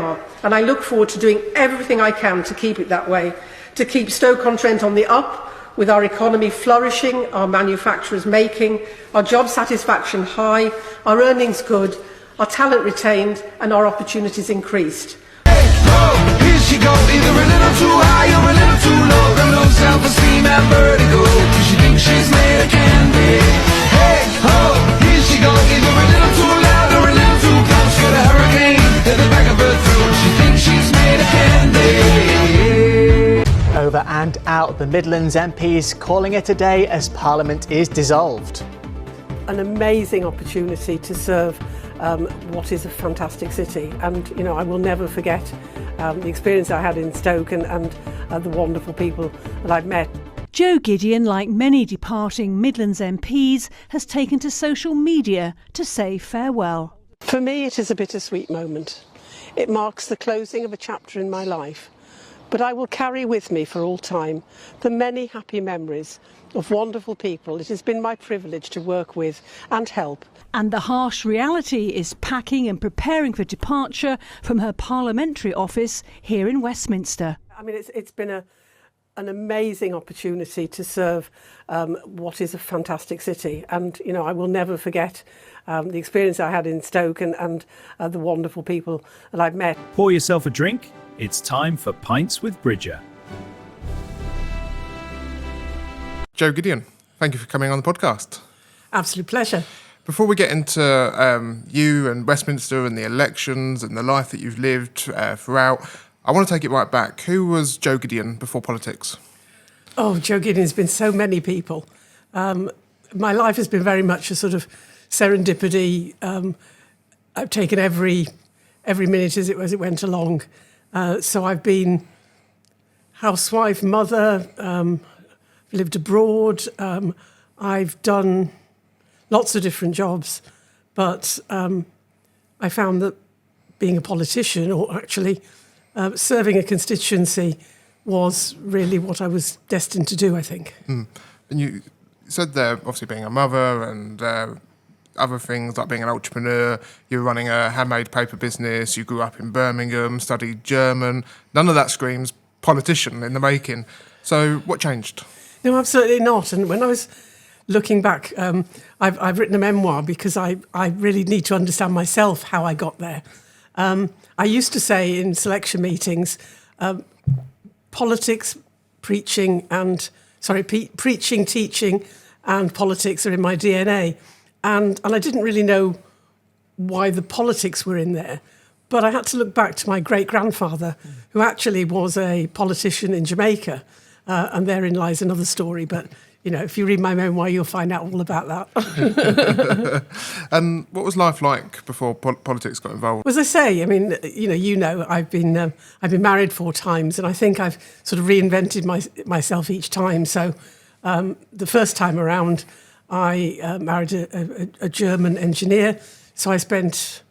are, and I look forward to doing everything I can to keep it that way, to keep Stoke-on-Trent on the up, with our economy flourishing, our manufacturers making, our job satisfaction high, our earnings good, our talent retained and our opportunities increased. Hey, oh, here she go, either a little too high or a little too low, got low self-esteem and vertigo, she thinks she's made of candy. Hey, oh, here she go, either a little too loud or a little too close, got a hurricane in the back of her throat, she thinks she's made of candy. Over and out, the Midlands MPs calling it a day as Parliament is dissolved. An amazing opportunity to serve what is a fantastic city, and I will never forget the experience I had in Stoke and the wonderful people that I've met. Jo Gideon, like many departing Midlands MPs, has taken to social media to say farewell. For me, it is a bittersweet moment. It marks the closing of a chapter in my life, but I will carry with me for all time the many happy memories of wonderful people it has been my privilege to work with and help. And the harsh reality is packing and preparing for departure from her parliamentary office here in Westminster. I mean, it's been an amazing opportunity to serve what is a fantastic city, and I will never forget the experience I had in Stoke and the wonderful people that I've met. Pour yourself a drink. It's time for Pints with Bridger. Jo Gideon, thank you for coming on the podcast. Absolute pleasure. Before we get into you and Westminster and the elections and the life that you've lived throughout, I want to take it right back. Who was Jo Gideon before politics? Oh, Jo Gideon's been so many people. My life has been very much a sort of serendipity. I've taken every minute as it went along. So I've been housewife, mother, lived abroad. I've done lots of different jobs, but I found that being a politician, or actually serving a constituency, was really what I was destined to do, I think. And you said there, obviously being a mother and other things like being an entrepreneur, you were running a handmade paper business, you grew up in Birmingham, studied German. None of that screams politician in the making. So what changed? No, absolutely not. And when I was looking back, I've written a memoir because I really need to understand myself how I got there. I used to say in selection meetings, politics, preaching, teaching and politics are in my DNA. And I didn't really know why the politics were in there. But I had to look back to my great-grandfather, who actually was a politician in Jamaica. And therein lies another story. But, if you read my memoir, you'll find out all about that. And what was life like before politics got involved? As I say, I mean, I've been married 4 times, and I think I've sort of reinvented myself each time. So the first time around, I married a German engineer. So I spent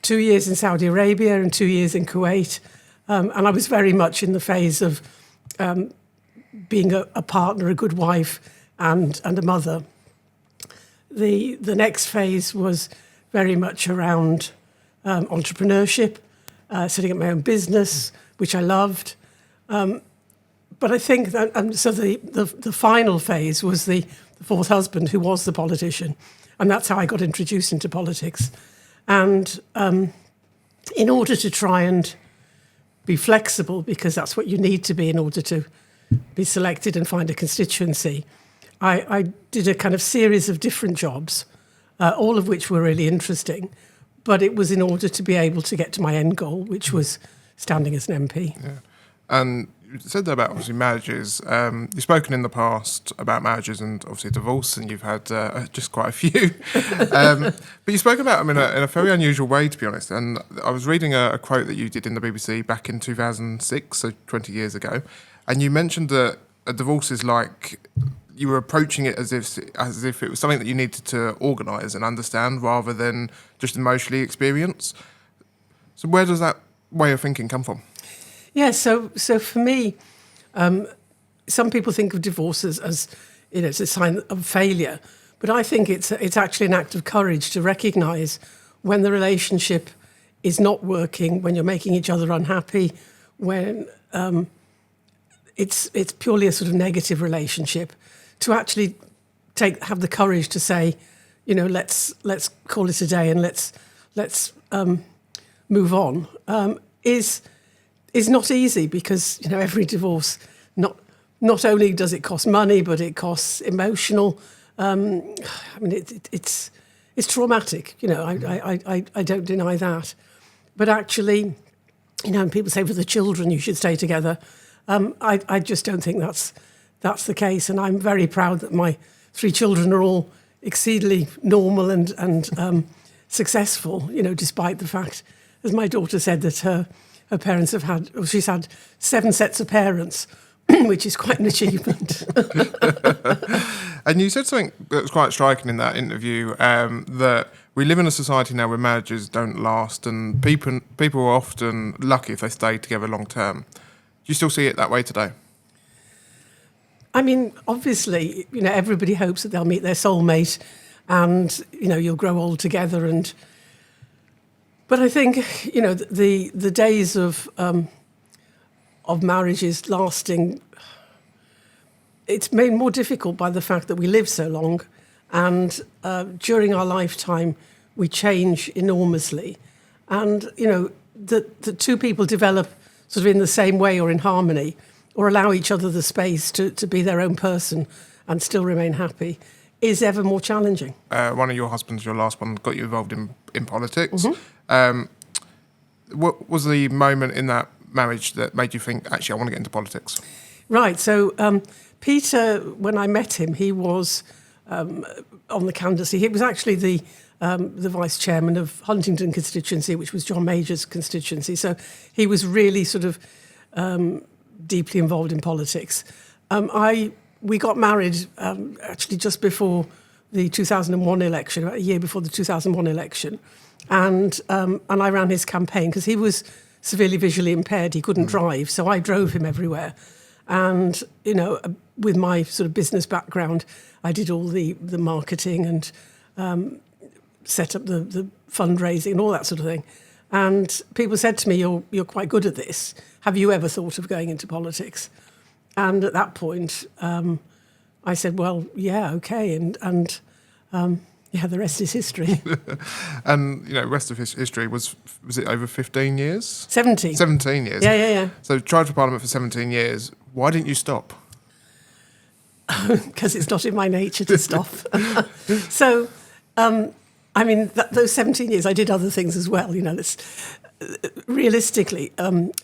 2 years in Saudi Arabia and 2 years in Kuwait. And I was very much in the phase of being a partner, a good wife, and a mother. The next phase was very much around entrepreneurship, setting up my own business, which I loved. But I think that, so the final phase was the 4th husband, who was the politician, and that's how I got introduced into politics. And in order to try and be flexible, because that's what you need to be in order to be selected and find a constituency, I did a kind of series of different jobs, all of which were really interesting, but it was in order to be able to get to my end goal, which was standing as an MP. Yeah. And you said that about, obviously, marriages. You've spoken in the past about marriages and, obviously, divorce, and you've had just quite a few. But you spoke about them in a very unusual way, to be honest. And I was reading a quote that you did in the BBC back in 2006, so 20 years ago, and you mentioned that a divorce is like you were approaching it as if it was something that you needed to organise and understand rather than just emotionally experience. So where does that way of thinking come from? Yeah, so for me, some people think of divorce as it's a sign of failure, but I think it's actually an act of courage to recognise when the relationship is not working, when you're making each other unhappy, when it's purely a sort of negative relationship, to actually have the courage to say, let's call it a day and let's move on, is not easy, because every divorce, not only does it cost money, but it costs emotional. It's traumatic. I don't deny that. But actually, and people say for the children you should stay together. I just don't think that's the case, and I'm very proud that my 3 children are all exceedingly normal and successful. Despite the fact, as my daughter said, that her parents she's had 7 sets of parents, which is quite an achievement. And you said something that was quite striking in that interview, that we live in a society now where marriages don't last, and people are often lucky if they stay together long term. Do you still see it that way today? I mean, obviously, everybody hopes that they'll meet their soulmate, and you'll grow old together. But I think the days of marriages lasting, it's made more difficult by the fact that we live so long, and during our lifetime we change enormously, and the 2 people develop sort of in the same way or in harmony, or allow each other the space to be their own person and still remain happy, is ever more challenging. One of your husbands, your last one, got you involved in politics. Mm-hmm. What was the moment in that marriage that made you think, actually, I want to get into politics? Right, so Peter, when I met him, he was on the candidacy. He was actually the vice chairman of Huntingdon constituency, which was John Major's constituency. So he was really sort of deeply involved in politics. We got married actually just before the 2001 election, about a year before the 2001 election, and I ran his campaign because he was severely visually impaired. He couldn't drive, so I drove him everywhere. And with my sort of business background, I did all the marketing and set up the fundraising and all that sort of thing. And people said to me, "You're quite good at this. Have you ever thought of going into politics?" And at that point, I said, "Well, yeah, okay." And the rest is history. And rest of history was it over 15 years? 17. 17 years. Yeah. So tried for Parliament for 17 years. Why didn't you stop? Because it's not in my nature to stop. So, those 17 years, I did other things as well. Realistically,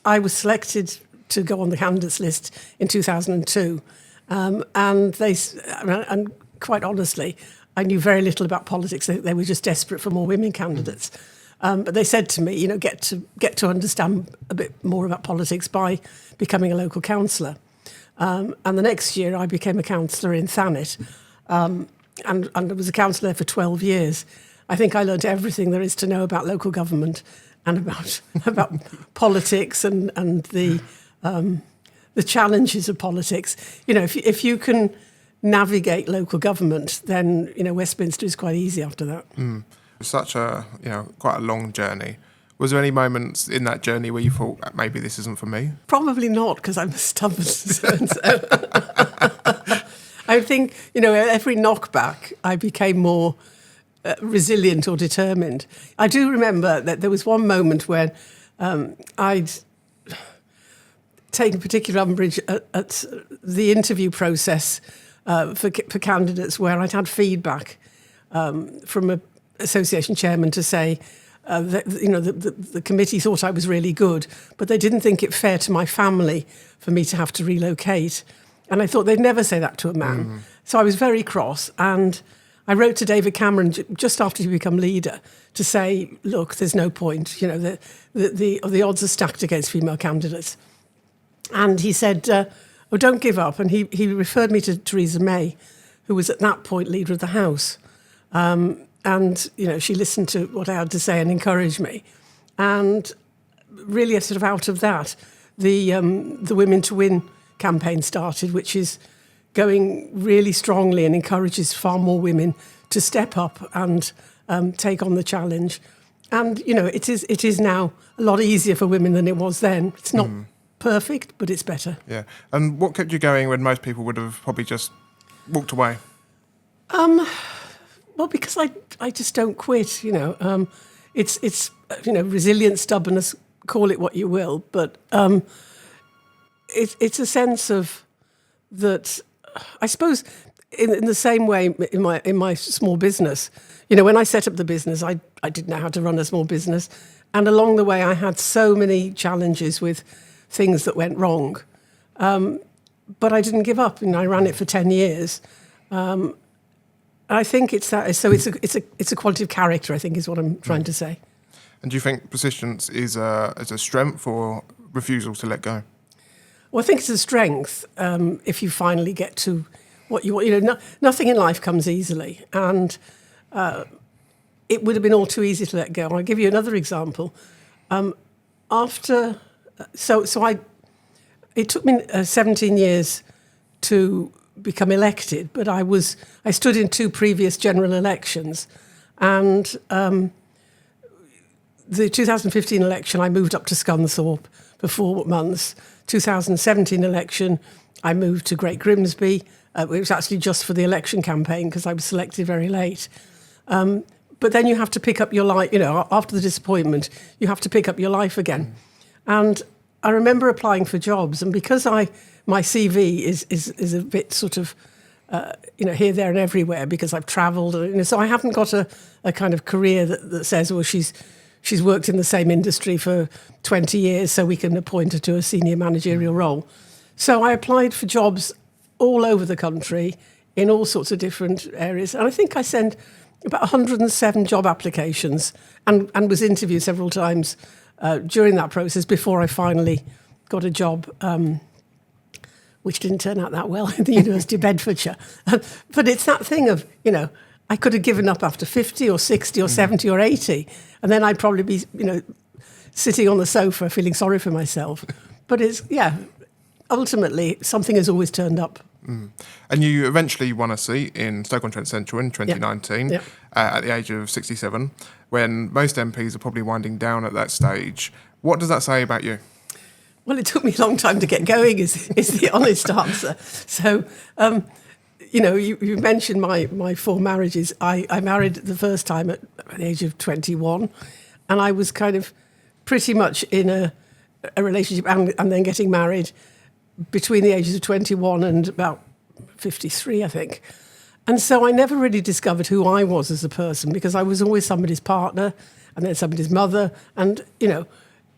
I was selected to go on the candidates list in 2002, and quite honestly, I knew very little about politics. They were just desperate for more women candidates. But they said to me, get to understand a bit more about politics by becoming a local councillor. And the next year I became a councillor in Thanet, and I was a councillor for 12 years. I think I learned everything there is to know about local government and about politics and the challenges of politics. If you can navigate local government, then Westminster is quite easy after that. Such a quite a long journey. Was there any moments in that journey where you thought, maybe this isn't for me? Probably not, because I'm stubborn. So. I think every knockback I became more resilient or determined. I do remember that there was one moment when I'd taken particular umbrage at the interview process for candidates, where I'd had feedback from an association chairman to say that the committee thought I was really good, but they didn't think it fair to my family for me to have to relocate. And I thought they'd never say that to a man. So I was very cross, and I wrote to David Cameron just after he became leader to say, look, there's no point. The odds are stacked against female candidates. And he said, oh, don't give up. And he referred me to Theresa May, who was at that point leader of the House. And she listened to what I had to say and encouraged me. And really, sort of out of that, the Women to Win campaign started, which is going really strongly and encourages far more women to step up and take on the challenge. And, it is now a lot easier for women than it was then. It's not perfect, but it's better. Yeah. And what kept you going when most people would have probably just walked away? Well, because I just don't quit, It's resilience, stubbornness, call it what you will, but it's a sense of that, I suppose, in the same way in my small business, when I set up the business, I didn't know how to run a small business. And along the way, I had so many challenges with things that went wrong. But I didn't give up, and I ran it for 10 years. I think it's that. So it's a quality of character, I think, is what I'm trying to say. And do you think persistence is a strength or refusal to let go? Well, I think it's a strength if you finally get to what you want. Nothing in life comes easily, and it would have been all too easy to let go. I'll give you another example. It took me 17 years to become elected, but I stood in 2 previous general elections, and the 2015 election I moved up to Scunthorpe for 4 months. 2017 election I moved to Great Grimsby. It was actually just for the election campaign because I was selected very late. But then you have to pick up your life, after the disappointment, you have to pick up your life again. And I remember applying for jobs, and because my CV is a bit sort of, here, there and everywhere because I've travelled, so I haven't got a kind of career that says, well, she's worked in the same industry for 20 years, so we can appoint her to a senior managerial role. So I applied for jobs all over the country in all sorts of different areas. And I think I sent about 107 job applications and was interviewed several times during that process before I finally got a job, which didn't turn out that well at the University of Bedfordshire. But it's that thing of, I could have given up after 50 or 60 or 70 or 80, and then I'd probably be, sitting on the sofa feeling sorry for myself. But ultimately, something has always turned up. And you eventually won a seat in Stoke-on-Trent Central in 2019 at the age of 67, when most MPs are probably winding down at that stage. What does that say about you? Well, it took me a long time to get going, is the honest answer. So, you mentioned my 4 marriages. I married the first time at the age of 21, and I was kind of pretty much in a relationship and then getting married between the ages of 21 and about 53, I think. And so I never really discovered who I was as a person because I was always somebody's partner and then somebody's mother. And,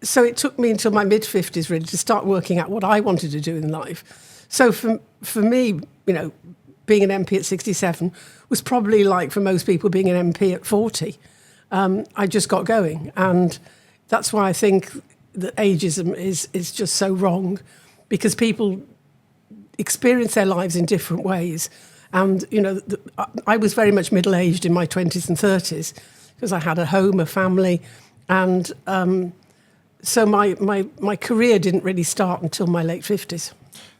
so it took me until my mid-50s really to start working out what I wanted to do in life. So for me, being an MP at 67 was probably like for most people being an MP at 40. I just got going. And that's why I think that ageism is just so wrong, because people experience their lives in different ways. And, I was very much middle-aged in my 20s and 30s because I had a home, a family, and so my career didn't really start until my late 50s.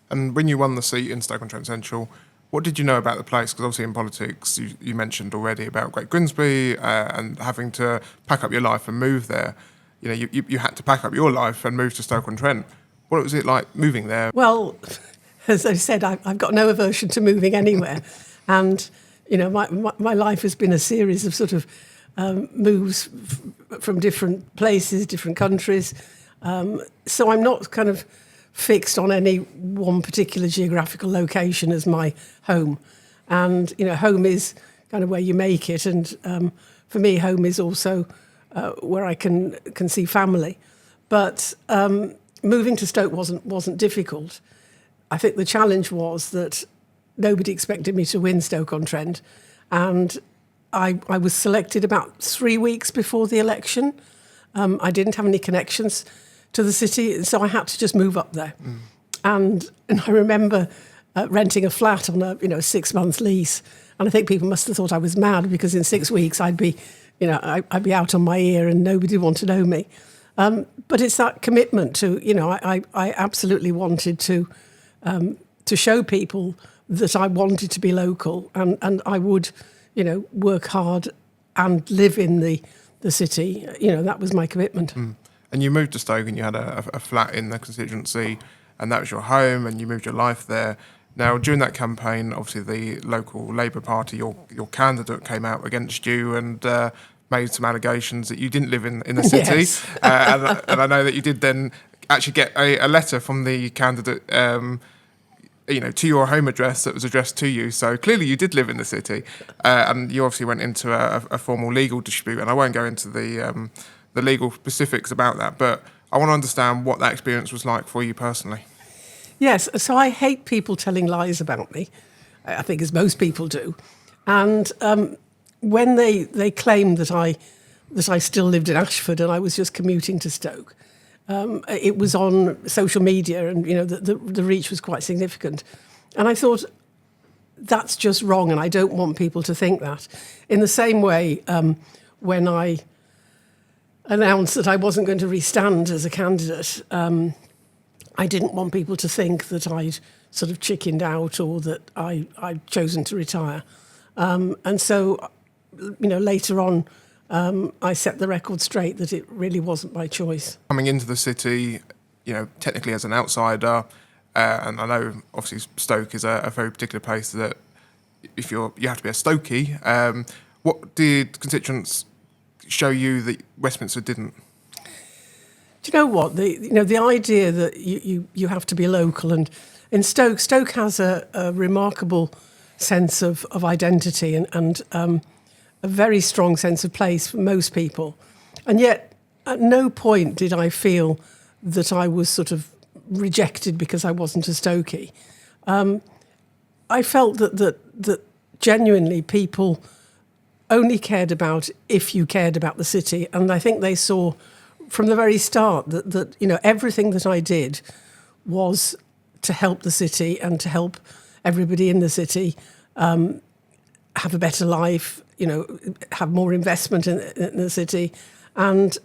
And when you won the seat in Stoke-on-Trent Central, what did you know about the place? Because obviously in politics, you mentioned already about Great Grimsby and having to pack up your life and move there. You had to pack up your life and move to Stoke-on-Trent. What was it like moving there? Well, as I said, I've got no aversion to moving anywhere. And, my life has been a series of sort of moves from different places, different countries. So I'm not kind of fixed on any one particular geographical location as my home. And, home is kind of where you make it. And for me, home is also where I can see family. But moving to Stoke wasn't difficult. I think the challenge was that nobody expected me to win Stoke-on-Trent, and I was selected about 3 weeks before the election. I didn't have any connections to the city, so I had to just move up there. And I remember renting a flat on a 6-month lease, and I think people must have thought I was mad because in 6 weeks I'd be out on my ear and nobody would want to know me. But it's that commitment to, I absolutely wanted to show people that I wanted to be local and I would, work hard and live in the the city. That was my commitment. And you moved to Stoke and you had a flat in the constituency, and that was your home, and you moved your life there. Now, during that campaign, obviously the local Labour Party, your candidate came out against you and made some allegations that you didn't live in the city. Yes. And I know that you did then actually get a letter from the candidate to your home address that was addressed to you. So clearly you did live in the city, and you obviously went into a formal legal dispute. And I won't go into the legal specifics about that, but I want to understand what that experience was like for you personally. Yes, so I hate people telling lies about me, I think as most people do. And when they claimed that I still lived in Ashford and I was just commuting to Stoke, it was on social media, and the reach was quite significant. And I thought, that's just wrong, and I don't want people to think that. In the same way, when I announced that I wasn't going to restand as a candidate, I didn't want people to think that I'd sort of chickened out or that I'd chosen to retire. And so, later on, I set the record straight that it really wasn't my choice. Coming into the city, technically as an outsider, and I know obviously Stoke is a very particular place that if you have to be a Stokey. What did constituents show you that Westminster didn't? Do you know what? The idea that you have to be local, and in Stoke has a remarkable sense of identity and a very strong sense of place for most people. And yet, at no point did I feel that I was sort of rejected because I wasn't a Stokey. I felt that genuinely people only cared about if you cared about the city, and I think they saw from the very start that everything that I did was to help the city and to help everybody in the city have a better life, have more investment in the city. And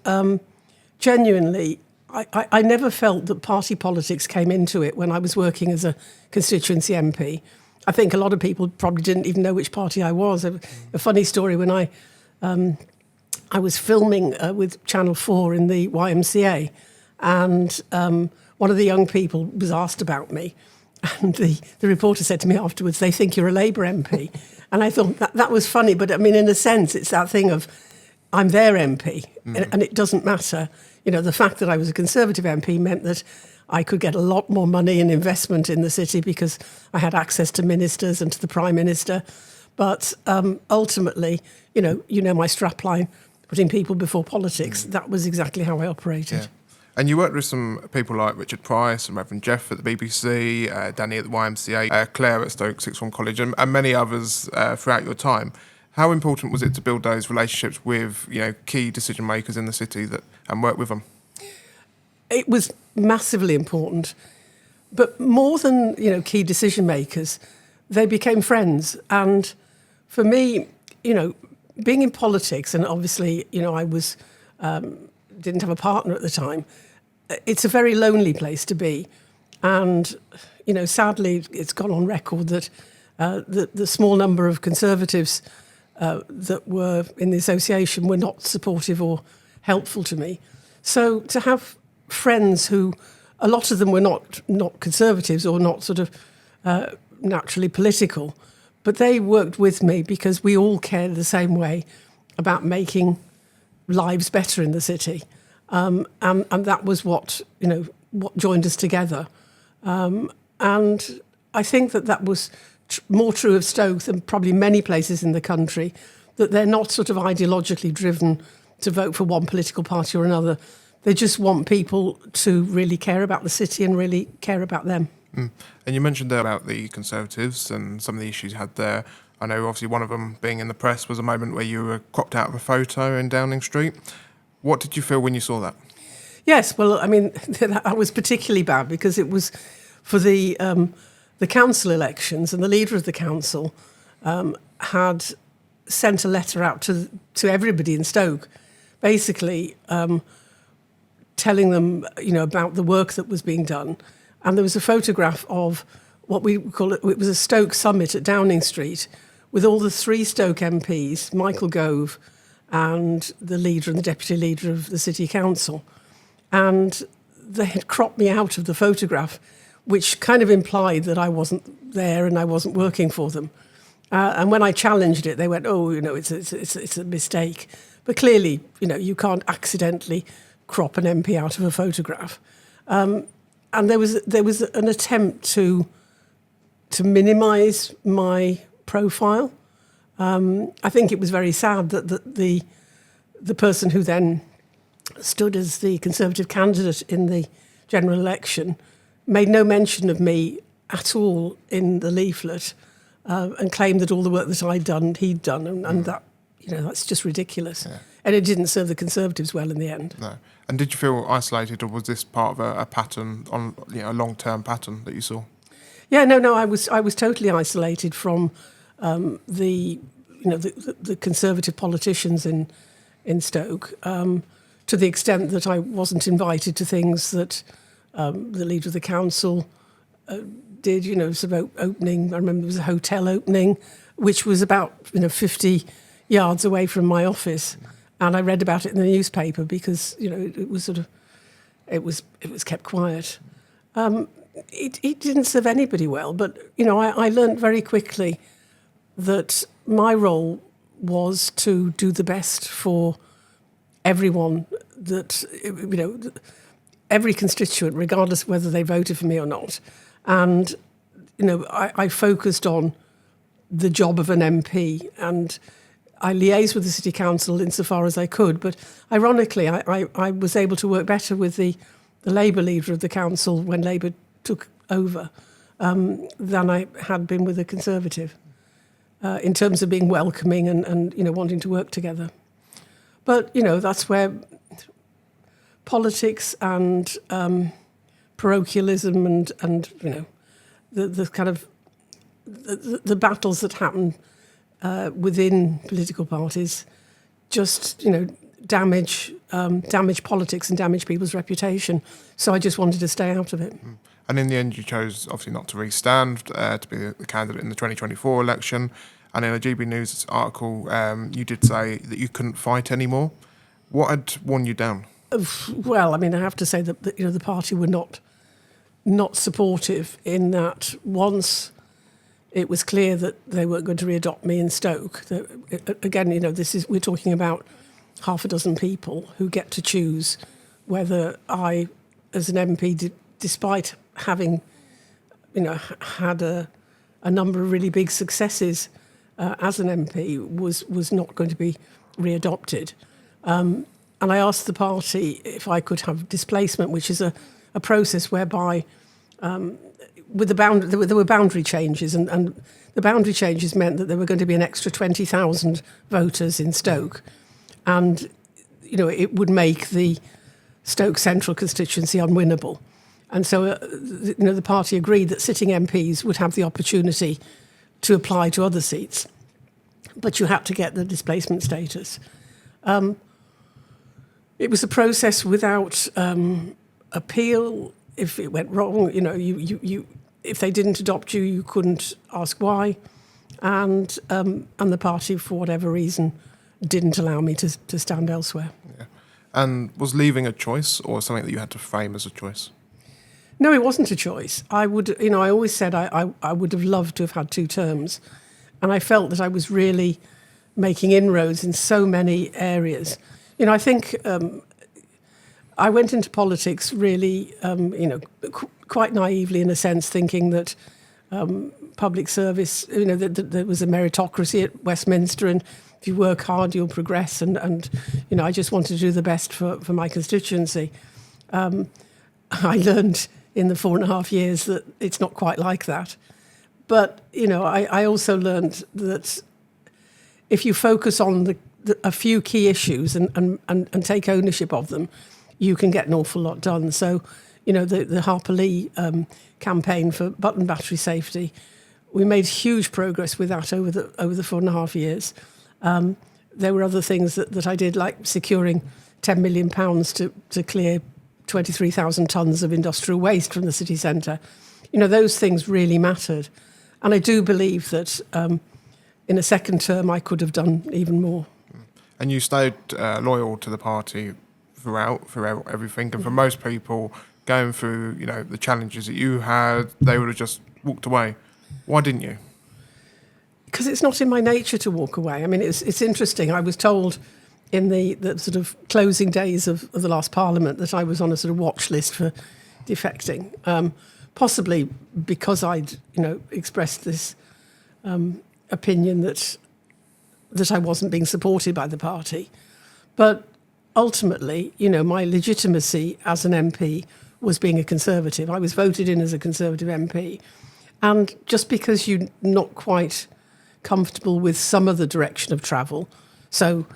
genuinely, I never felt that party politics came into it when I was working as a constituency MP. I think a lot of people probably didn't even know which party I was. A funny story, when I was filming with Channel 4 in the YMCA, and one of the young people was asked about me, and the reporter said to me afterwards, "They think you're a Labour MP." And I thought that was funny, but I mean, in a sense, it's that thing of, I'm their MP, and it doesn't matter. The fact that I was a Conservative MP meant that I could get a lot more money and investment in the city because I had access to ministers and to the Prime Minister. But ultimately, my strapline, putting people before politics, that was exactly how I operated. Yeah. And you worked with some people like Richard Price and Reverend Jeff at the BBC, Danny at the YMCA, Claire at Stoke Sixth Form College, and many others throughout your time. How important was it to build those relationships with key decision makers in the city and work with them? It was massively important, but more than key decision makers, they became friends. And for me, being in politics, and obviously I was didn't have a partner at the time. It's a very lonely place to be, and sadly, it's gone on record that the small number of Conservatives that were in the association were not supportive or helpful to me. So to have friends who, a lot of them were not Conservatives or not sort of naturally political, but they worked with me because we all cared the same way about making lives better in the city, and that was what joined us together. And I think that was more true of Stoke than probably many places in the country, that they're not sort of ideologically driven to vote for one political party or another. They just want people to really care about the city and really care about them. And you mentioned there about the Conservatives and some of the issues you had there. I know obviously one of them being in the press was a moment where you were cropped out of a photo in Downing Street. What did you feel when you saw that? Yes, well, I mean, that was particularly bad because it was for the council elections, and the leader of the council had sent a letter out to everybody in Stoke, basically telling them, about the work that was being done. And there was a photograph of what we call it was a Stoke summit at Downing Street with all the 3 Stoke MPs, Michael Gove and the leader and the deputy leader of the city council. And they had cropped me out of the photograph, which kind of implied that I wasn't there and I wasn't working for them. And when I challenged it, they went, "Oh, it's a mistake." But clearly, you can't accidentally crop an MP out of a photograph. And there was an attempt to minimise my profile. I think it was very sad that the person who then stood as the Conservative candidate in the general election made no mention of me at all in the leaflet, and claimed that all the work that I'd done, he'd done, and that, that's just ridiculous. Yeah. And it didn't serve the Conservatives well in the end. No. And did you feel isolated, or was this part of a pattern, a long-term pattern that you saw? Yeah, no, I was totally isolated from the Conservative politicians in Stoke, to the extent that I wasn't invited to things that the leader of the council did, sort of opening. I remember there was a hotel opening, which was about 50 yards away from my office, and I read about it in the newspaper because it was kept quiet. It didn't serve anybody well, but I learned very quickly that my role was to do the best for everyone, that every constituent, regardless of whether they voted for me or not. And I focused on the job of an MP, and I liaised with the city council insofar as I could. But ironically, I was able to work better with the Labour leader of the council when Labour took over than I had been with the Conservative, in terms of being welcoming and wanting to work together. But that's where politics and parochialism and the kind of the battles that happen within political parties just damage politics and damage people's reputation. So I just wanted to stay out of it. And in the end, you chose obviously not to re-stand to be the candidate in the 2024 election. And in a GB News article, you did say that you couldn't fight anymore. What had worn you down? Well, I have to say that the party were not supportive in that once it was clear that they weren't going to re-adopt me in Stoke. Again, we're talking about half a dozen people who get to choose whether I, as an MP, despite having had a number of really big successes as an MP, was not going to be re-adopted. And I asked the party if I could have displacement, which is a process whereby there were boundary changes, and the boundary changes meant that there were going to be an extra 20,000 voters in Stoke, and it would make the Stoke Central constituency unwinnable. And so the party agreed that sitting MPs would have the opportunity to apply to other seats, but you had to get the displacement status. It was a process without appeal. If it went wrong, if they didn't adopt you, you couldn't ask why, and the party, for whatever reason, didn't allow me to stand elsewhere. Yeah. And was leaving a choice, or something that you had to frame as a choice? No, it wasn't a choice. I always said I would have loved to have had 2 terms, and I felt that I was really making inroads in so many areas. I think I went into politics really, quite naively in a sense, thinking that public service, that there was a meritocracy at Westminster, and if you work hard, you'll progress. And I just wanted to do the best for my constituency. I learned in the 4.5 years that it's not quite like that. But, I also learned that if you focus on a few key issues and take ownership of them, you can get an awful lot done. So, the Harper-Lee campaign for button battery safety, we made huge progress with that over the 4.5 years. There were other things that I did, like securing £10 million to clear 23,000 tonnes of industrial waste from the city centre. Those things really mattered. And I do believe that in a second term I could have done even more. and you stayed loyal to the party throughout everything. And for most people going through, the challenges that you had, they would have just walked away. Why didn't you? Because it's not in my nature to walk away. I mean, it's interesting. I was told in the sort of closing days of the last Parliament that I was on a sort of watch list for defecting, possibly because I'd, expressed this opinion that I wasn't being supported by the party. But ultimately, my legitimacy as an MP was being a Conservative. I was voted in as a Conservative MP. And just because you're not quite comfortable with some of the direction of travel, so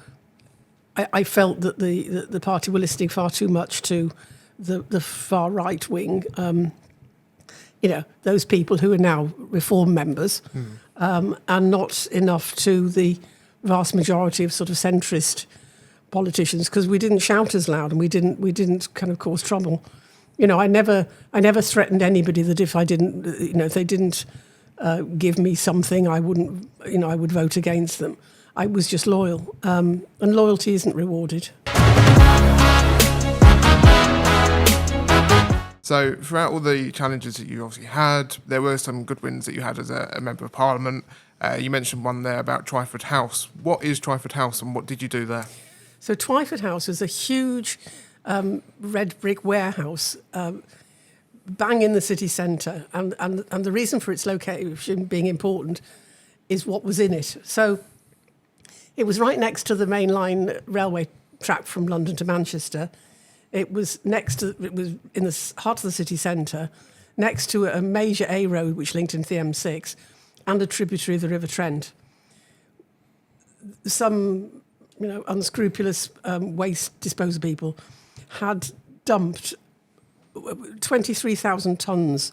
I felt that the party were listening far too much to the far right wing, those people who are now Reform members, and not enough to the vast majority of sort of centrist politicians, because we didn't shout as loud and we didn't kind of cause trouble. I never threatened anybody that if I didn't, if they didn't give me something, I wouldn't, I would vote against them. I was just loyal, and loyalty isn't rewarded. So throughout all the challenges that you obviously had, there were some good wins that you had as a Member of Parliament. You mentioned one there about Twyford House. What is Twyford House and what did you do there? So Twyford House is a huge red brick warehouse bang in the city centre. And the reason for its location being important is what was in it. So it was right next to the main line railway track from London to Manchester. It was in the heart of the city centre, next to a major A road which linked into the M6 and a tributary of the River Trent. Some, unscrupulous waste disposal people had dumped 23,000 tonnes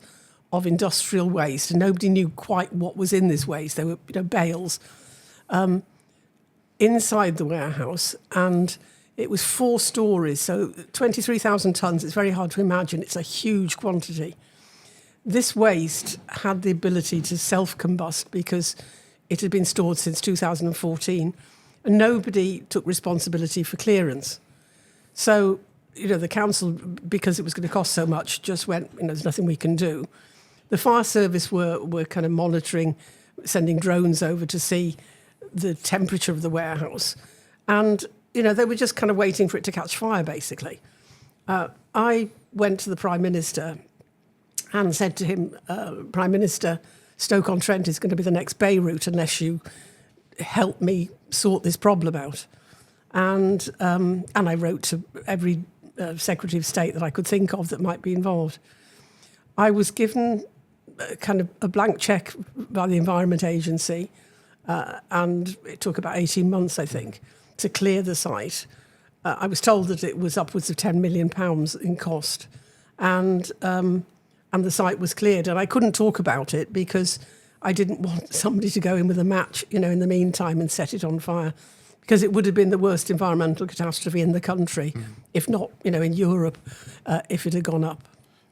of industrial waste, and nobody knew quite what was in this waste. There were, bales inside the warehouse, and it was 4 stories, so 23,000 tonnes, it's very hard to imagine. It's a huge quantity. This waste had the ability to self-combust because it had been stored since 2014, and nobody took responsibility for clearance. So, the council, because it was going to cost so much, just went, there's nothing we can do. The fire service were kind of monitoring, sending drones over to see the temperature of the warehouse. And, they were just kind of waiting for it to catch fire, basically. I went to the Prime Minister and said to him, Prime Minister, Stoke-on-Trent is going to be the next Beirut unless you help me sort this problem out. And I wrote to every Secretary of State that I could think of that might be involved. I was given kind of a blank cheque by the Environment Agency, and it took about 18 months, I think, to clear the site. I was told that it was upwards of £10 million in cost, and the site was cleared. And I couldn't talk about it because I didn't want somebody to go in with a match, in the meantime and set it on fire, because it would have been the worst environmental catastrophe in the country, if not, in Europe, if it had gone up.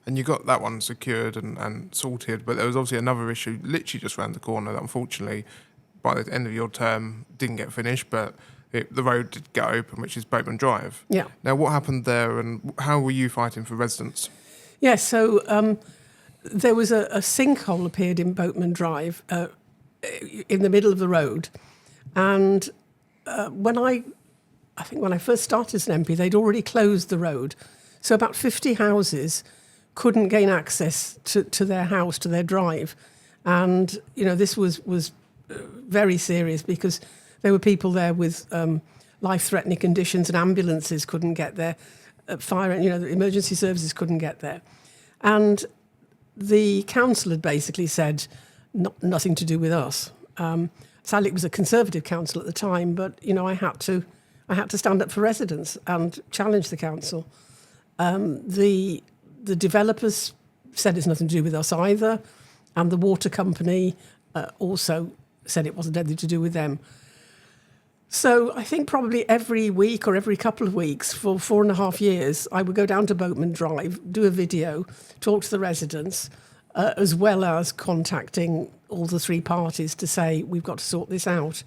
And you got that one secured and sorted, but there was obviously another issue literally just around the corner that unfortunately, by the end of your term, didn't get finished, but the road did get open, which is Boatman Drive. Yeah. Now, what happened there and how were you fighting for residents? Yeah, so there was a sinkhole appeared in Boatman Drive in the middle of the road. And when I first started as an MP, they'd already closed the road. So about 50 houses couldn't gain access to their house, to their drive. And, this was very serious because there were people there with life-threatening conditions and ambulances couldn't get there. Fire, the emergency services couldn't get there. And the council had basically said, nothing to do with us. Sadly, it was a Conservative council at the time, but, I had to stand up for residents and challenge the council. The developers said it's nothing to do with us either, and the water company also said it wasn't anything to do with them. So I think probably every week or every couple of weeks for 4.5 years, I would go down to Boatman Drive, do a video, talk to the residents, as well as contacting all the 3 parties to say, we've got to sort this out.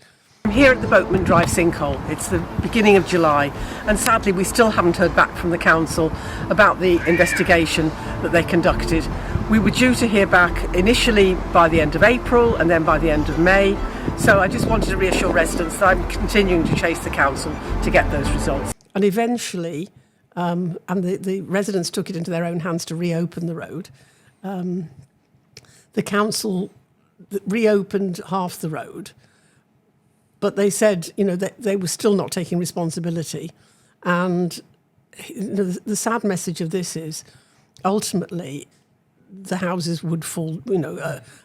I'm here at the Boatman Drive sinkhole. It's the beginning of July, and sadly we still haven't heard back from the council about the investigation that they conducted. We were due to hear back initially by the end of April and then by the end of May, so I just wanted to reassure residents that I'm continuing to chase the council to get those results. And eventually, and the residents took it into their own hands to reopen the road. The council reopened half the road, but they said, that they were still not taking responsibility. And the sad message of this is, ultimately, the houses would fall,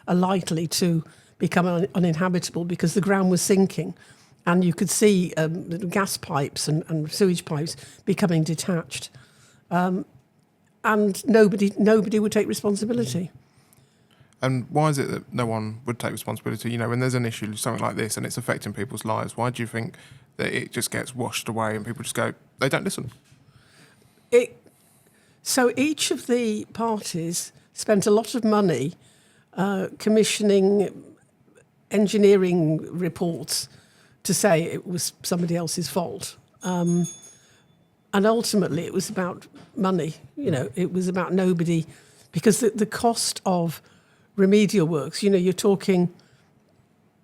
are likely to become uninhabitable because the ground was sinking, and you could see gas pipes and sewage pipes becoming detached, and nobody would take responsibility. And why is it that no one would take responsibility? When there's an issue, something like this, and it's affecting people's lives, why do you think that it just gets washed away and people just go, they don't listen? So each of the parties spent a lot of money commissioning engineering reports to say it was somebody else's fault. And ultimately it was about money. It was about nobody, because the cost of remedial works, you're talking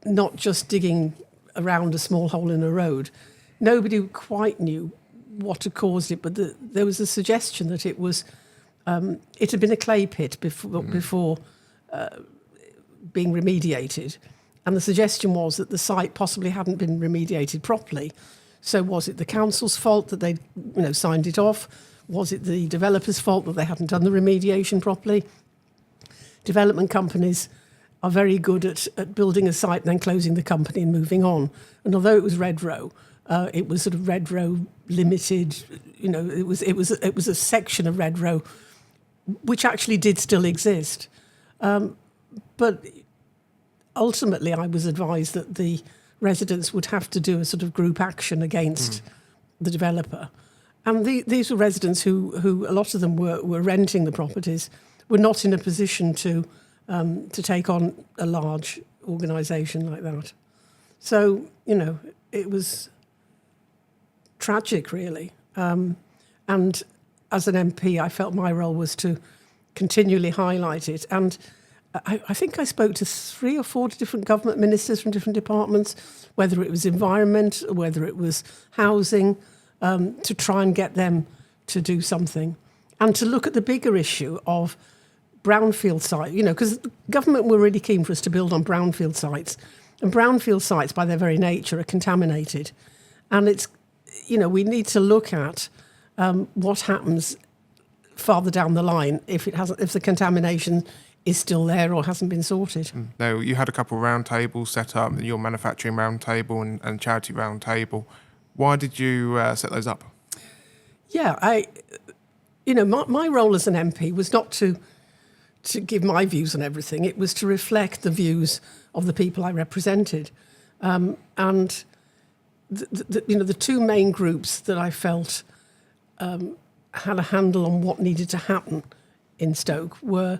not just digging around a small hole in a road. Nobody quite knew what had caused it, but there was a suggestion that it was it had been a clay pit before being remediated, and the suggestion was that the site possibly hadn't been remediated properly. So was it the council's fault that they signed it off? Was it the developer's fault that they hadn't done the remediation properly? Development companies are very good at building a site and then closing the company and moving on. And although it was Red Row, it was sort of Red Row Limited. It was a section of Red Row which actually did still exist. But ultimately, I was advised that the residents would have to do a sort of group action against the developer. And these were residents who a lot of them were renting the properties, were not in a position to take on a large organisation like that. So, it was tragic, really. And as an MP, I felt my role was to continually highlight it. And I think I spoke to 3 or 4 different government ministers from different departments, whether it was environment, or whether it was housing, to try and get them to do something. And to look at the bigger issue of brownfield sites, because the government were really keen for us to build on brownfield sites. And brownfield sites, by their very nature, are contaminated. And it's, we need to look at what happens farther down the line if the contamination is still there or hasn't been sorted. Now, you had a couple of round tables set up, your manufacturing round table and charity round table. Why did you set those up? Yeah, my role as an MP was not to give my views on everything. It was to reflect the views of the people I represented. And the 2 main groups that I felt had a handle on what needed to happen in Stoke were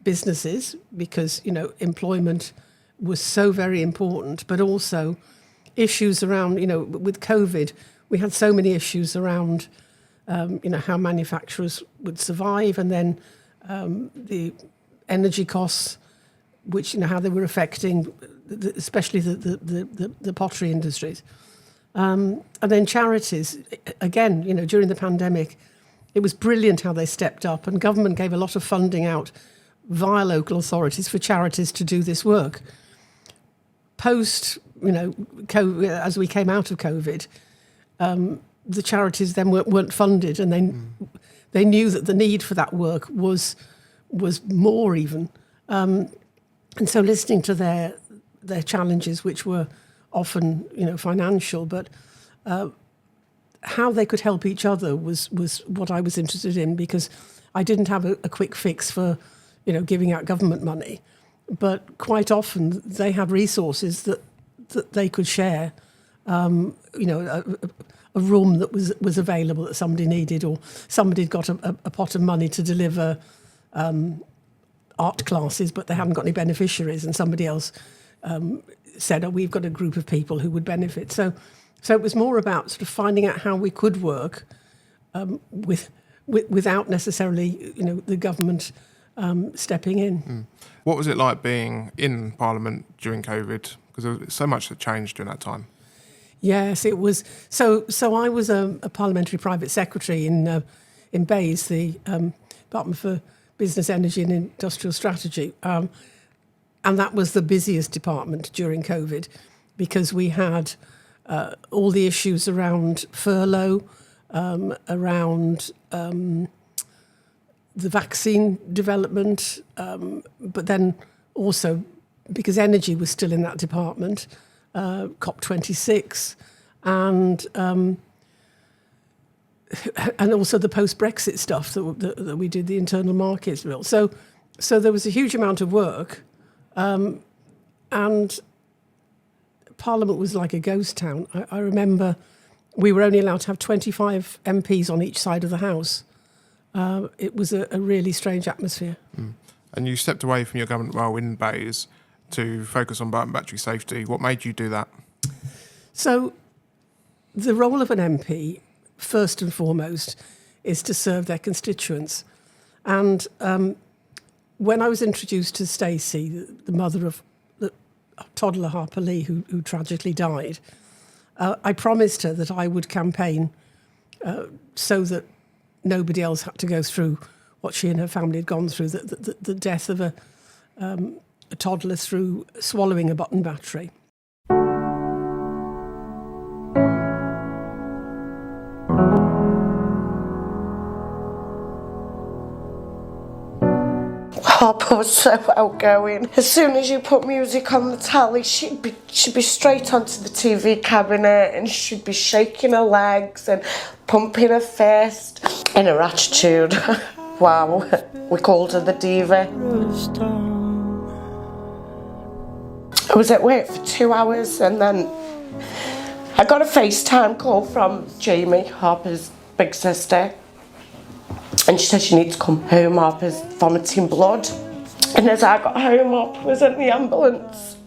businesses, because, employment was so very important, but also issues around, with COVID, we had so many issues around, how manufacturers would survive, and then the energy costs, which, how they were affecting, especially the pottery industries. And then charities, again, during the pandemic, it was brilliant how they stepped up, and government gave a lot of funding out via local authorities for charities to do this work. Post, COVID, as we came out of COVID, the charities then weren't funded, and they knew that the need for that work was more even. And so listening to their challenges, which were often, financial, but how they could help each other was what I was interested in, because I didn't have a quick fix for, giving out government money, but quite often they had resources that they could share. A room that was available that somebody needed, or somebody got a pot of money to deliver art classes, but they haven't got any beneficiaries, and somebody else said, "Oh, we've got a group of people who would benefit." So it was more about sort of finding out how we could work without necessarily, the government stepping in. What was it like being in Parliament during COVID? Because there was so much that changed during that time. Yes, it was. So I was a parliamentary private secretary in BEIS, the Department for Business, Energy and Industrial Strategy. And that was the busiest department during COVID because we had all the issues around furlough, around the vaccine development, but then also because energy was still in that department, COP26, and also the post-Brexit stuff that we did, the internal markets bill. So there was a huge amount of work, and Parliament was like a ghost town. I remember we were only allowed to have 25 MPs on each side of the House. It was a really strange atmosphere. And you stepped away from your government role in BEIS to focus on battery safety. What made you do that? So the role of an MP, first and foremost, is to serve their constituents. And when I was introduced to Stacey, the mother of the toddler Harper-Lee, who tragically died, I promised her that I would campaign so that nobody else had to go through what she and her family had gone through, the death of a toddler through swallowing a button battery. Harper was so outgoing. As soon as you put music on the telly, she'd be straight onto the TV cabinet and she'd be shaking her legs and pumping her fist. And her attitude, wow, we called her the diva. I was at work for 2 hours and then I got a FaceTime call from Jamie, Harper's big sister. And she said she needs to come home, Harper's vomiting blood. And as I got home, Harper was in the ambulance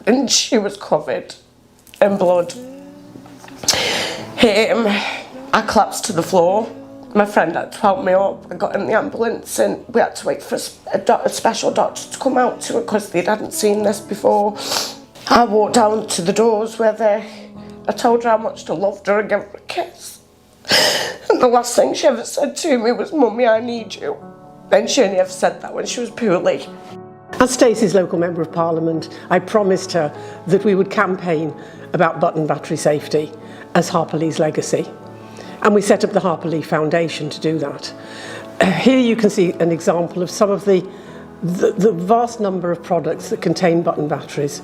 and she was covered in blood. I collapsed to the floor. My friend had to help me up. I got in the ambulance and we had to wait for a special doctor to come out to her because they hadn't seen this before. I walked down to the doors where I told her how much I loved her and gave her a kiss. And the last thing she ever said to me was, "Mummy, I need you." And she only ever said that when she was poorly. As Stacey's local Member of Parliament, I promised her that we would campaign about button battery safety as Harper-Lee's legacy. And we set up the Harper-Lee Foundation to do that. Here you can see an example of some of the vast number of products that contain button batteries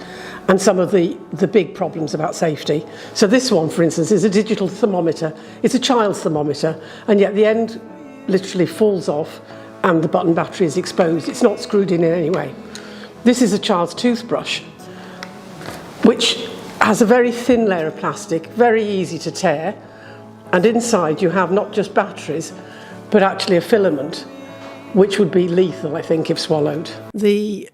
and some of the big problems about safety. So this one, for instance, is a digital thermometer. It's a child's thermometer, and yet the end literally falls off and the button battery is exposed. It's not screwed in any way. This is a child's toothbrush, which has a very thin layer of plastic, very easy to tear, and inside you have not just batteries, but actually a filament, which would be lethal, I think, if swallowed. The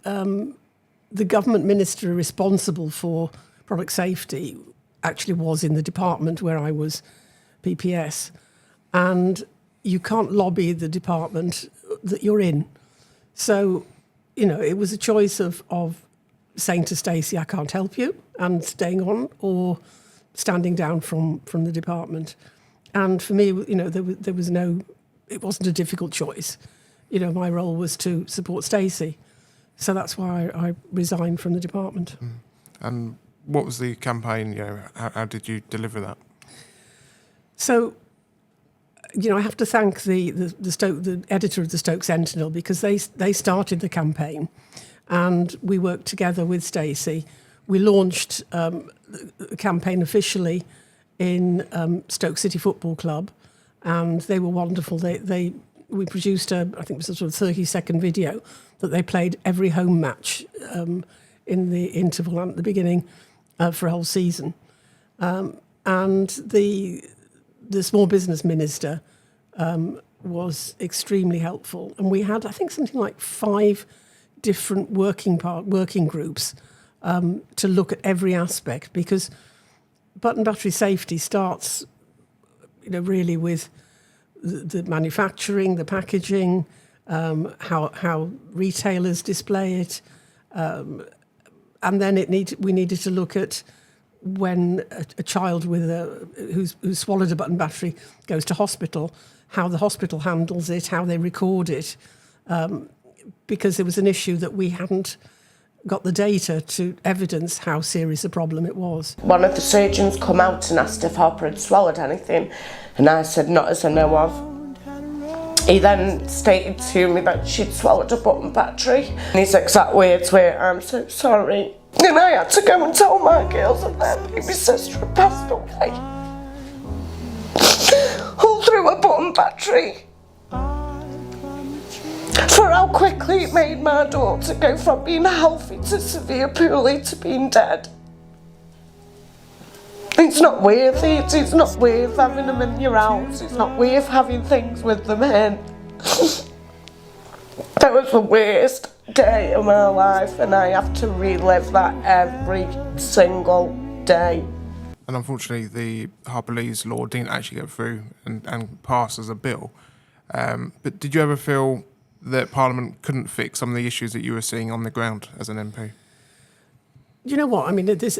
government minister responsible for product safety actually was in the department where I was PPS, and you can't lobby the department that you're in. So, it was a choice of saying to Stacey, "I can't help you," and staying on, or standing down from the department. And for me, there was no, it wasn't a difficult choice. My role was to support Stacey. So that's why I resigned from the department. And what was the campaign? How did you deliver that? So, I have to thank the editor of the Stoke Sentinel, because they started the campaign and we worked together with Stacey. We launched the campaign officially in Stoke City Football Club, and they were wonderful. We produced I think it was a sort of 30-second video that they played every home match in the interval and at the beginning for a whole season. And the small business minister was extremely helpful. And we had, I think, something like 5 different working groups to look at every aspect, because button battery safety starts, really with the manufacturing, the packaging, how retailers display it, and then we needed to look at when a child who's swallowed a button battery goes to hospital, how the hospital handles it, how they record it, because there was an issue that we hadn't got the data to evidence how serious a problem it was. One of the surgeons come out and asked if Harper had swallowed anything, and I said not as I know of. He then stated to me that she'd swallowed a button battery, and his exact words were, "I'm so sorry." And I had to go and tell my girls that their baby sister had passed away. All through a button battery. For how quickly it made my daughter go from being healthy to severe poorly to being dead. It's not worth it. It's not worth having them in your house. It's not worth having things with them in. That was the worst day of my life, and I have to relive that every single day. And unfortunately, the Harper-Lee's law didn't actually go through and pass as a bill. But did you ever feel that Parliament couldn't fix some of the issues that you were seeing on the ground as an MP? You know what? I mean, this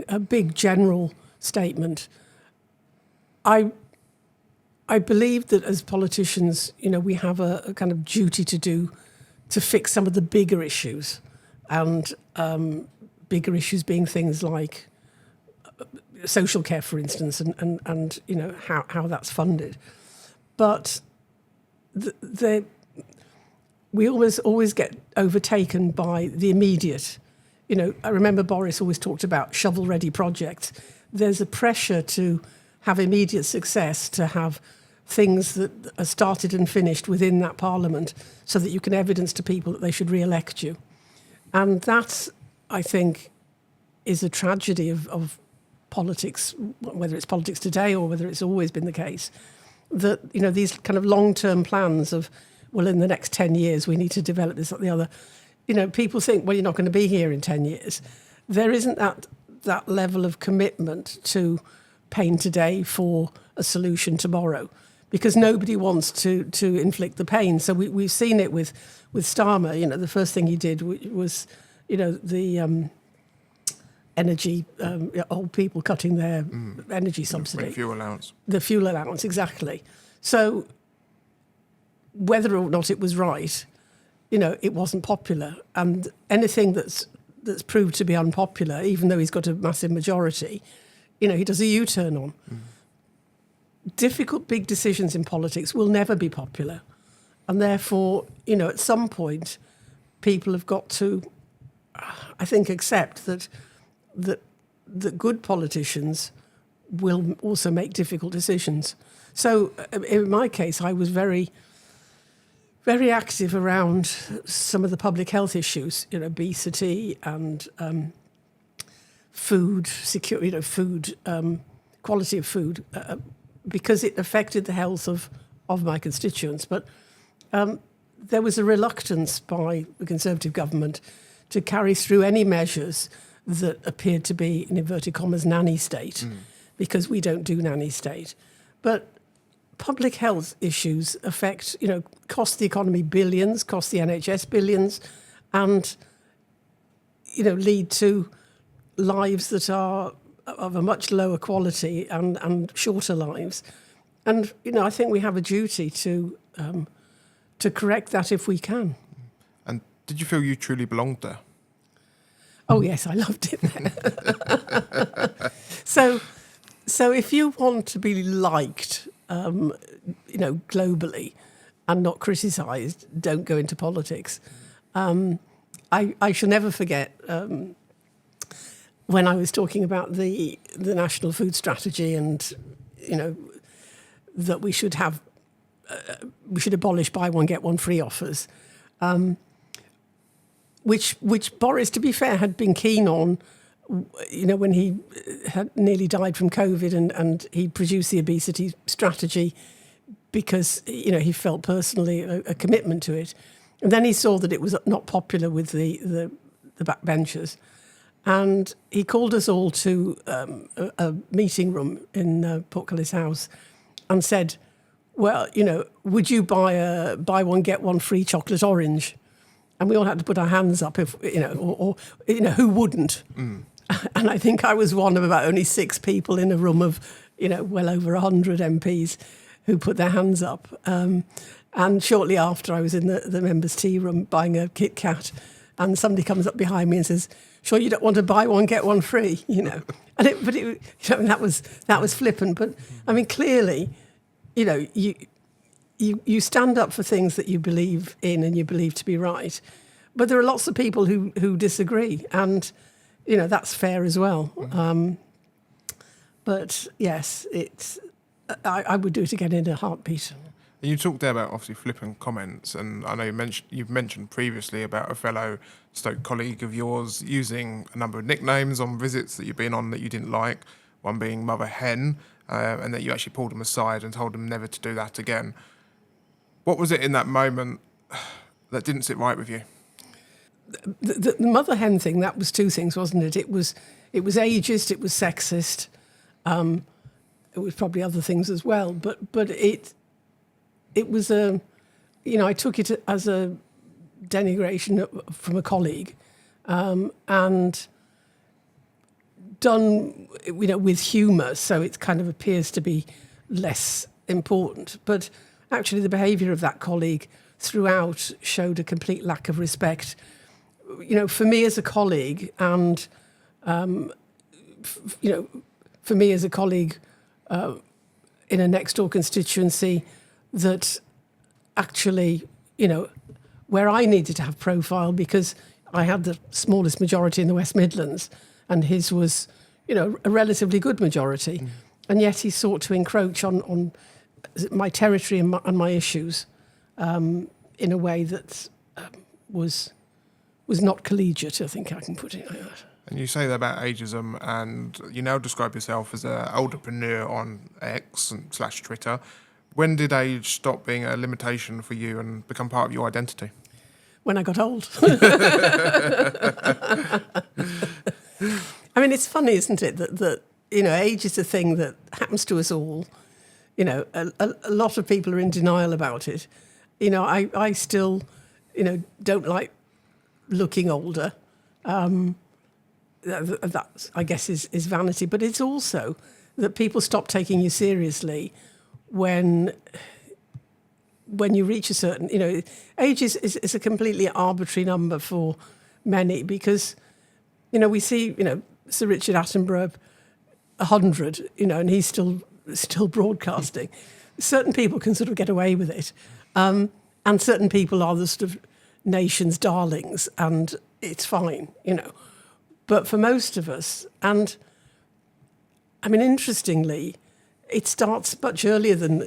a big general statement. I believe that as politicians, we have a kind of duty to do to fix some of the bigger issues, and bigger issues being things like social care, for instance, and how that's funded. But we always get overtaken by the immediate. I remember Boris always talked about shovel-ready projects. There's a pressure to have immediate success, to have things that are started and finished within that Parliament so that you can evidence to people that they should re-elect you. And that, I think, is a tragedy of politics, whether it's politics today or whether it's always been the case, that, these kind of long-term plans of, well, in the next 10 years, we need to develop this or the other. People think, well, you're not going to be here in 10 years. There isn't that level of commitment to pain today for a solution tomorrow, because nobody wants to inflict the pain. So we've seen it with Starmer. The first thing he did was, the energy, old people cutting their energy subsidy. The fuel allowance. The fuel allowance, exactly. So whether or not it was right, it wasn't popular. And anything that's proved to be unpopular, even though he's got a massive majority, he does a U-turn on. Difficult, big decisions in politics will never be popular. And therefore, at some point, people have got to, I think, accept that good politicians will also make difficult decisions. So in my case, I was very, very active around some of the public health issues, obesity and food security, food quality of food, because it affected the health of my constituents. But there was a reluctance by the Conservative government to carry through any measures that appeared to be, in inverted commas, nanny state, because we don't do nanny state. But public health issues affect, cost the economy billions, cost the NHS billions, and, lead to lives that are of a much lower quality and shorter lives. And, I think we have a duty to correct that if we can. And did you feel you truly belonged there? Oh, yes, I loved it there. So if you want to be liked, globally and not criticised, don't go into politics. I shall never forget when I was talking about the National Food Strategy and, that we should abolish buy one, get one free offers, which Boris, to be fair, had been keen on, when he had nearly died from COVID and he produced the obesity strategy because, he felt personally a commitment to it. And then he saw that it was not popular with the backbenchers. And he called us all to a meeting room in Portcullis House and said, well, would you buy one, get one free chocolate orange? And we all had to put our hands up, if or who wouldn't? Mm. And I think I was one of about only 6 people in a room of, well over 100 MPs who put their hands up. And shortly after, I was in the members' tea room buying a Kit Kat, and somebody comes up behind me and says, "Sure, you don't want to buy one, get one free," And that was flippant. But I mean, clearly, you stand up for things that you believe in and you believe to be right. But there are lots of people who disagree, and that's fair as well. But yes, I would do it again in a heartbeat. You talked there about obviously flippant comments, and I know you've mentioned previously about a fellow Stoke colleague of yours using a number of nicknames on visits that you've been on that you didn't like, one being Mother Hen, and that you actually pulled him aside and told him never to do that again. What was it in that moment that didn't sit right with you? The Mother Hen thing, that was 2 things, wasn't it? It was ageist, it was sexist, it was probably other things as well, but it was I took it as a denigration from a colleague, and done, with humour, so it kind of appears to be less important. But actually, the behaviour of that colleague throughout showed a complete lack of respect, for me as a colleague, and for me as a colleague in a next door constituency. That actually, where I needed to have profile because I had the smallest majority in the West Midlands and his was, a relatively good majority. Mm. And yet he sought to encroach on my territory and my issues in a way that was not collegiate, I think I can put it like that. And you say that about ageism, and you now describe yourself as an entrepreneur on X / Twitter. When did age stop being a limitation for you and become part of your identity? When I got old. I mean, it's funny, isn't it, that age is a thing that happens to us all. A lot of people are in denial about it. I still, don't like looking older. That, I guess, is vanity. But it's also that people stop taking you seriously when you reach a certain, age is a completely arbitrary number for many because, we see, Sir Richard Attenborough, 100, and he's still broadcasting. Certain people can sort of get away with it, and certain people are the sort of nation's darlings, and it's fine, But for most of us, and I mean, interestingly, it starts much earlier than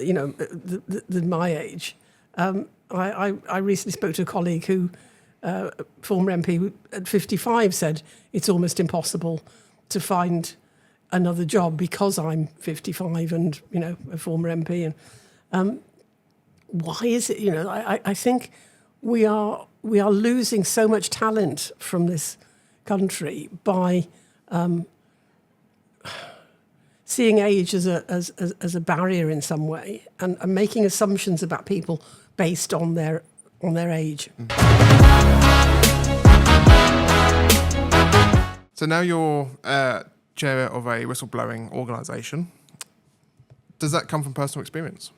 than my age. I recently spoke to a colleague who, former MP, who at 55 said it's almost impossible to find another job because I'm 55 and a former MP. And why is it? I think we are losing so much talent from this country by seeing age as a barrier in some way, and making assumptions about people based on their age. So now you're chair of a whistleblowing organisation. Does that come from personal experience?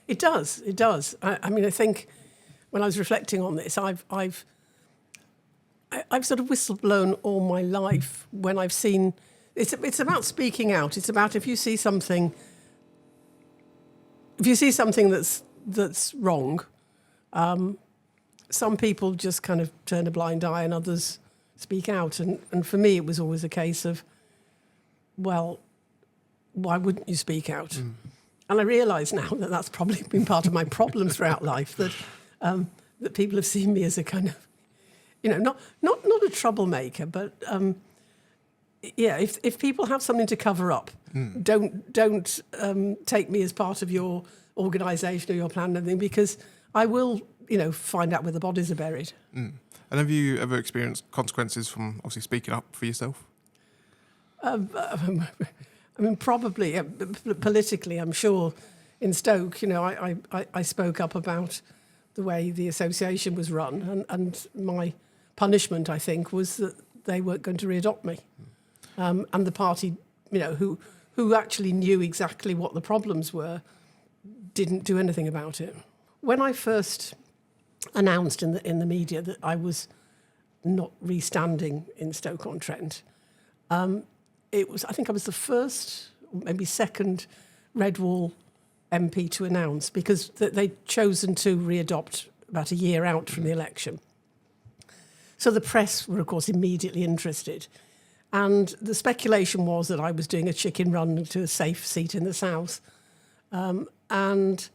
It does. It does. I mean, I think when I was reflecting on this, I've sort of whistleblown all my life when I've seen. It's about speaking out. It's about if you see something that's wrong, some people just kind of turn a blind eye and others speak out. And for me, it was always a case of, well, why wouldn't you speak out? Mm. And I realise now that that's probably been part of my problem throughout life, that people have seen me as a kind of, not a troublemaker, but if people have something to cover up, don't take me as part of your organisation or your plan and everything, because I will find out where the bodies are buried. And have you ever experienced consequences from obviously speaking up for yourself? I mean, probably politically, I'm sure. In Stoke, I spoke up about the way the association was run, and my punishment, I think, was that they weren't going to readopt me, and the party, who actually knew exactly what the problems were, didn't do anything about it. When I first announced in the media that I was not restanding in Stoke-on-Trent, I think I was the first, maybe second, Red Wall MP to announce, because they'd chosen to readopt about a year out from the election. So the press were, of course, immediately interested. And the speculation was that I was doing a chicken run to a safe seat in the South. And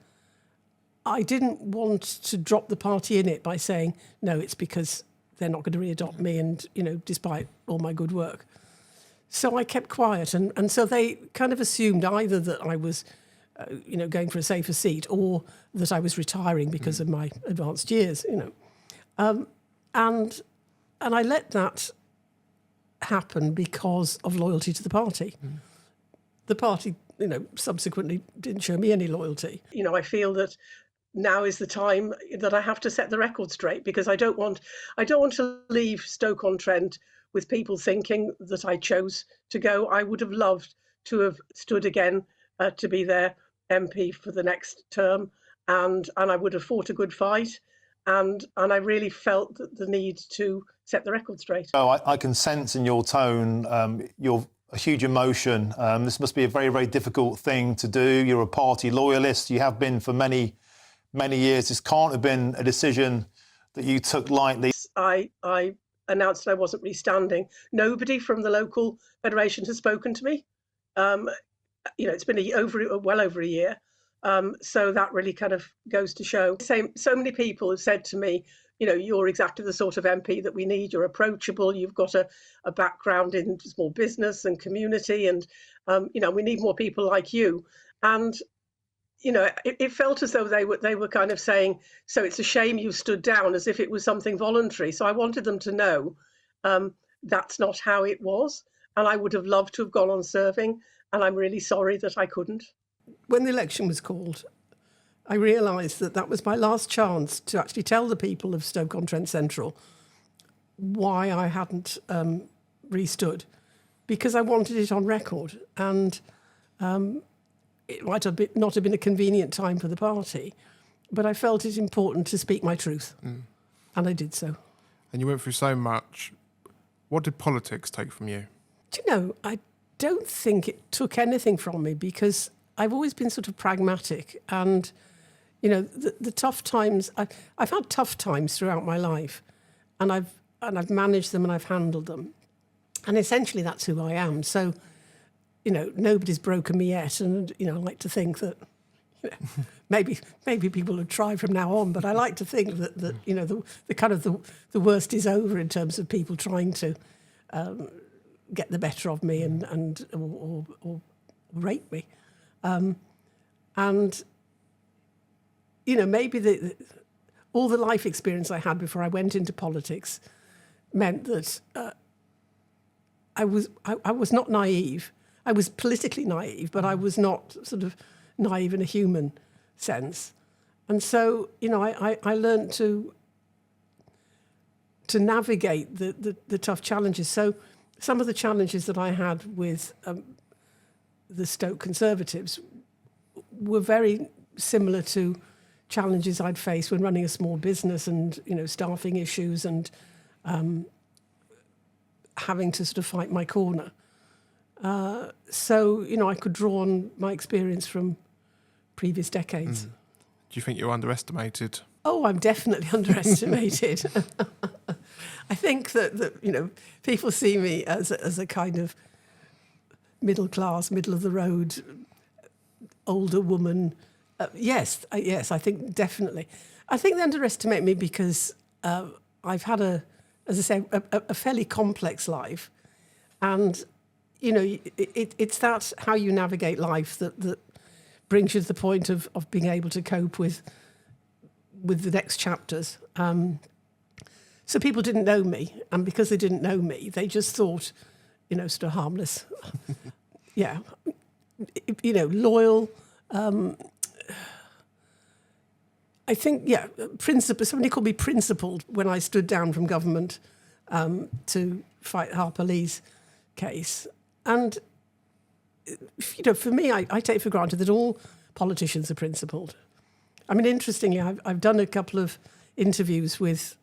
I didn't want to drop the party in it by saying, no, it's because they're not going to readopt me, and, despite all my good work. So I kept quiet. And so they kind of assumed either that I was going for a safer seat, or that I was retiring because of my advanced years, And I let that happen because of loyalty to the party. The party, subsequently didn't show me any loyalty. I feel that now is the time that I have to set the record straight, because I don't want to leave Stoke-on-Trent with people thinking that I chose to go. I would have loved to have stood again to be their MP for the next term, and I would have fought a good fight, and I really felt the need to set the record straight. Oh, I can sense in your tone your a huge emotion. This must be a very, very difficult thing to do. You're a party loyalist. You have been for many, many years. This can't have been a decision that you took lightly. I announced that I wasn't restanding. Nobody from the local federation has spoken to me. It's been well over a year. So that really kind of goes to show. So many people have said to me, you're exactly the sort of MP that we need. You're approachable. You've got a background in small business and community, and we need more people like you. And it felt as though they were kind of saying, so it's a shame you stood down, as if it was something voluntary. So I wanted them to know that's not how it was, and I would have loved to have gone on serving, and I'm really sorry that I couldn't. When the election was called, I realised that was my last chance to actually tell the people of Stoke-on-Trent Central why I hadn't restood, because I wanted it on record, and it might have not have been a convenient time for the party, but I felt it important to speak my truth, and I did so. And you went through so much. What did politics take from you? Do you know, I don't think it took anything from me, because I've always been sort of pragmatic, and the tough times. I've had tough times throughout my life, and I've managed them and I've handled them, and essentially that's who I am. So, nobody's broken me yet, and I like to think that maybe people will try from now on, but I like to think that the kind of the worst is over in terms of people trying to get the better of me and or rape me. Maybe all the life experience I had before I went into politics meant that I was not naive. I was politically naive, but I was not sort of naive in a human sense. And so, I learned to navigate the tough challenges. So some of the challenges that I had with the Stoke Conservatives were very similar to challenges I'd faced when running a small business, and staffing issues, and having to sort of fight my corner. So I could draw on my experience from previous decades. Do you think you're underestimated? Oh, I'm definitely underestimated. I think that people see me as a kind of middle class, middle of the road, older woman. Yes, I think definitely. I think they underestimate me because I've had as I say, a fairly complex life, and it's that how you navigate life that brings you to the point of being able to cope with with the next chapters. So people didn't know me, and because they didn't know me, they just thought, sort of harmless. Yeah. Loyal. I think, somebody called me principled when I stood down from government to fight Harper-Lee's case. And, for me, I take for granted that all politicians are principled. I mean, interestingly, I've done a couple of interviews with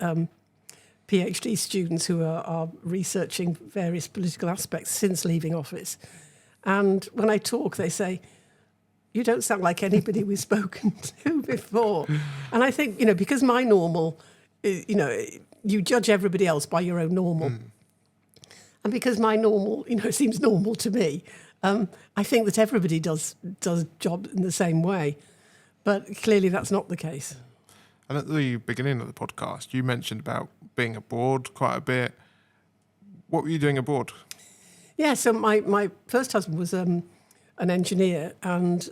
PhD students who are researching various political aspects since leaving office. And when I talk, they say, you don't sound like anybody we've spoken to before. And I think, because my normal, you judge everybody else by your own normal. And because my normal, seems normal to me, I think that everybody does job in the same way. But clearly that's not the case. And at the beginning of the podcast, you mentioned about being abroad quite a bit. What were you doing abroad? Yeah, so my first husband was an engineer, and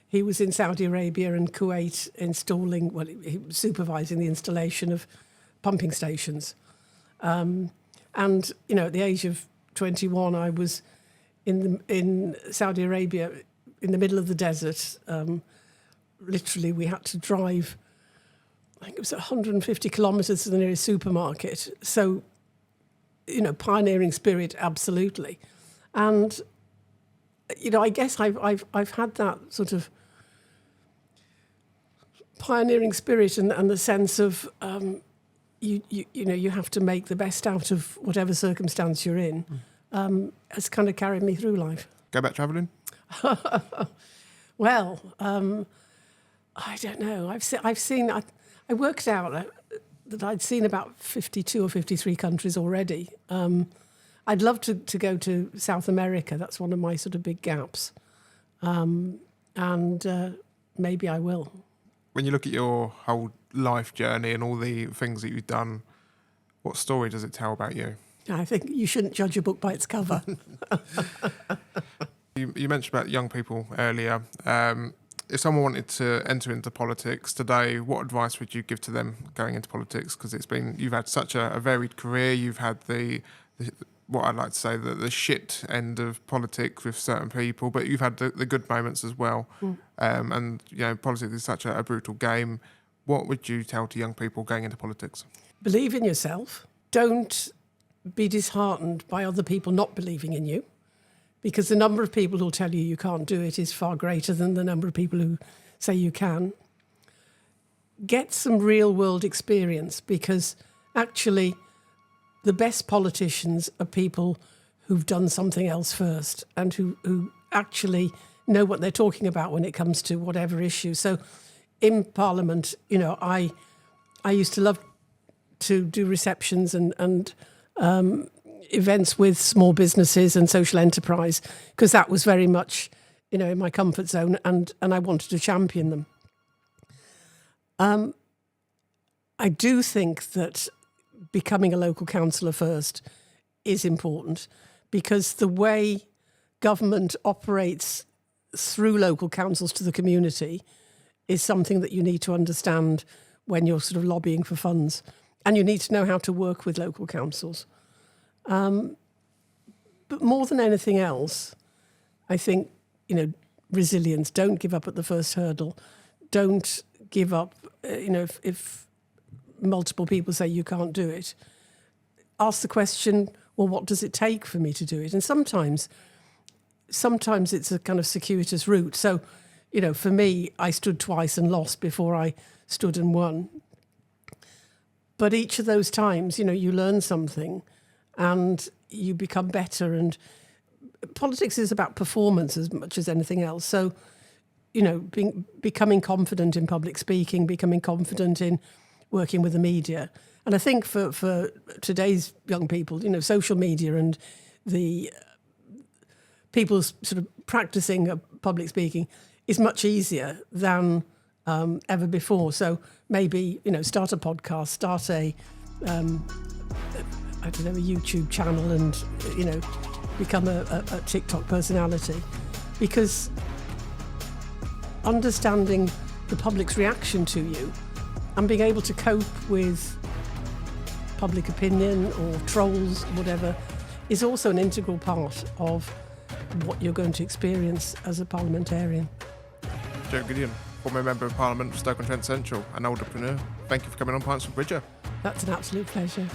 he was in Saudi Arabia and Kuwait he was supervising the installation of pumping stations. And, at the age of 21, I was in Saudi Arabia in the middle of the desert. Literally, we had to drive, I think it was 150 kilometres to the nearest supermarket. So, pioneering spirit, absolutely. And, I guess I've had that sort of pioneering spirit and the sense of, you have to make the best out of whatever circumstance you're in, has kind of carried me through life. Go back travelling? Well, I don't know. I worked out that I'd seen about 52 or 53 countries already. I'd love to go to South America. That's one of my sort of big gaps. And maybe I will. When you look at your whole life journey and all the things that you've done, what story does it tell about you? I think you shouldn't judge a book by its cover. You mentioned about young people earlier. If someone wanted to enter into politics today, what advice would you give to them going into politics? Because you've had such a varied career. You've had what I'd like to say, the shit end of politics with certain people, but you've had the good moments as well. And politics is such a brutal game. What would you tell to young people going into politics? Believe in yourself. Don't be disheartened by other people not believing in you, because the number of people who'll tell you can't do it is far greater than the number of people who say you can. Get some real world experience, because actually the best politicians are people who've done something else first and who actually know what they're talking about when it comes to whatever issue. So in Parliament, I used to love to do receptions and events with small businesses and social enterprise, because that was very much, in my comfort zone, and I wanted to champion them. I do think that becoming a local councillor first is important, because the way government operates through local councils to the community is something that you need to understand when you're sort of lobbying for funds, and you need to know how to work with local councils. But more than anything else, I think, resilience. Don't give up at the first hurdle. Don't give up, if multiple people say you can't do it. Ask the question, well, what does it take for me to do it? And sometimes it's a kind of circuitous route. So, for me, I stood twice and lost before I stood and won. But each of those times, you learn something and you become better. And politics is about performance as much as anything else. So, becoming confident in public speaking, becoming confident in working with the media. And I think for today's young people, social media and the people sort of practicing public speaking is much easier than ever before. So maybe, start a podcast, start a YouTube channel and, become a TikTok personality. Because understanding the public's reaction to you And being able to cope with public opinion or trolls, whatever, is also an integral part of what you're going to experience as a parliamentarian. Joe Gideon, former Member of Parliament for Stoke-on-Trent Central and entrepreneur. Thank you for coming on Pints with Bridger. That's an absolute pleasure.